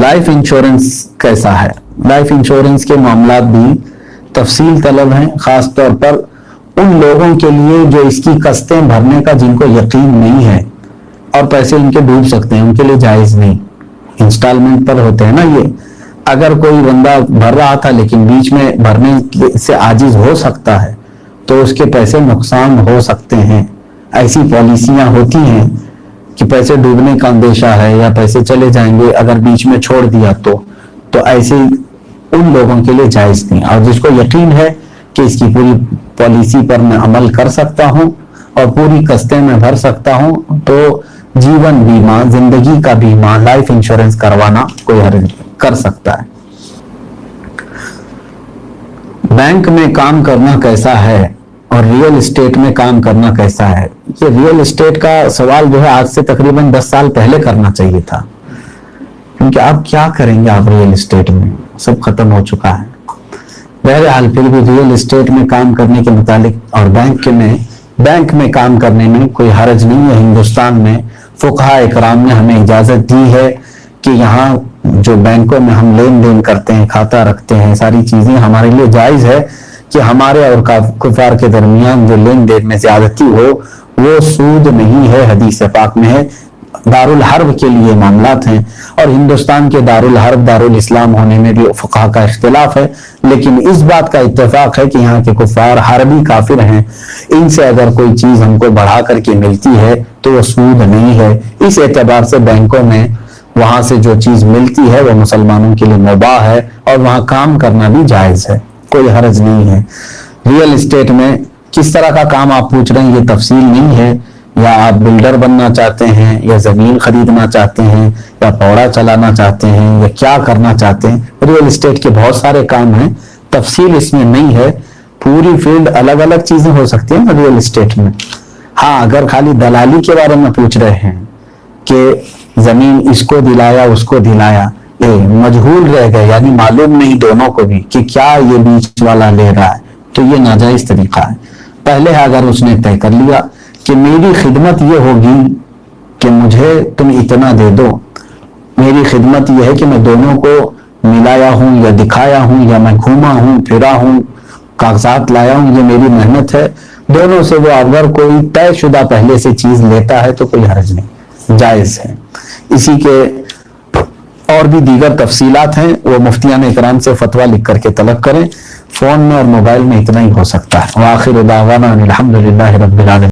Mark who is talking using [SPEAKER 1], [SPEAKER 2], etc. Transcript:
[SPEAKER 1] Life insurance कैसा है? Life insurance के मामलात भी तफसील तलब हैं, खास तौर पर उन लोगों के लिए जो इसकी किस्तें भरने का जिनको यकीन नहीं है और पैसे इनके डूब सकते हैं, उनके लिए जायज नहीं। इंस्टॉलमेंट पर होते हैं ना ये, अगर कोई बंदा भर रहा था लेकिन बीच में भरने से आजिज हो सकता है तो उसके पैसे नुकसान हो सकते हैं। ऐसी पॉलिसियां होती हैं कि पैसे डूबने का अंदेशा है या पैसे चले जाएंगे अगर बीच में छोड़ दिया तो ऐसे उन लोगों के लिए जायज नहीं। और जिसको यकीन है कि इसकी पूरी पॉलिसी पर मैं अमल कर सकता हूं और पूरी किस्तें मैं भर सकता हूं, तो जीवन बीमा, जिंदगी का बीमा, लाइफ इंश्योरेंस करवाना कोई हर्ज कर सकता है। बैंक में काम करना कैसा है और रियल एस्टेट में काम करना कैसा है? ये रियल एस्टेट का सवाल जो है आज से तकरीबन 10 साल पहले करना चाहिए था, क्योंकि आप क्या करेंगे आप रियल एस्टेट में, सब खत्म हो चुका है। बहरहाल फिर भी रियल एस्टेट में काम करने के मुतालिक और बैंक में काम करने में कोई हर्ज नहीं है। हिंदुस्तान में फुकहा इकराम ने हमें इजाजत दी है कि यहाँ जो बैंकों में हम लेन देन करते हैं, खाता रखते हैं, सारी चीजें हमारे लिए जायज है कि हमारे और कुफार के दरमियान जो लेन देन में ज्यादती हो वो सूद नहीं है, हदीस पाक में है। दारुल हर्ब के लिए मामलात हैं और हिंदुस्तान के दारुल हर्ब दारुल इस्लाम होने में भी फुकहा का इख्तिलाफ है, लेकिन इस बात का इत्तेफाक है कि यहाँ के कुफार हरबी काफिर हैं। इनसे अगर कोई चीज हमको बढ़ा करके मिलती है तो वो सूद नहीं है। इस एतबार से बैंकों में वहां से जो चीज मिलती है वो मुसलमानों के लिए मुबाह है और वहां काम करना भी जायज है, कोई हर्ज नहीं है। रियल एस्टेट में किस तरह का काम आप पूछ रहे हैं ये तफसील नहीं है, या आप बिल्डर बनना चाहते हैं या जमीन खरीदना चाहते हैं या पौड़ा चलाना चाहते हैं या क्या करना चाहते हैं। रियल एस्टेट के बहुत सारे काम हैं, तफसील इसमें नहीं है। पूरी फील्ड अलग अलग चीजें हो सकती हैं रियल एस्टेट में। हाँ, अगर खाली दलाली के बारे में पूछ रहे हैं कि जमीन इसको दिलाया उसको दिलाया, मजहूल रह गए यानी मालूम नहीं दोनों को भी कि क्या ये बीच वाला ले रहा है, तो ये नाजायज तरीका है। पहले अगर उसने तय कर लिया कि मेरी खिदमत ये होगी कि मुझे तुम इतना दे दो, मेरी खिदमत ये है कि मैं दोनों को मिलाया हूं या दिखाया हूं या मैं घूमा हूं फिरा हूं कागजात लाया हूं, ये मेरी मेहनत है, दोनों से वो अगर कोई तयशुदा पहले से चीज लेता है तो कोई हर्ज नहीं, जायज है। इसी के और भी दीगर तफसीलात हैं, वो मुफ्तियान इकराम से फतवा लिख करके तलब करें। फोन में और मोबाइल में इतना ही हो सकता है। व आखिर दावाना अनिल हम्दुलिल्लाहि रब्बिल आलमीन।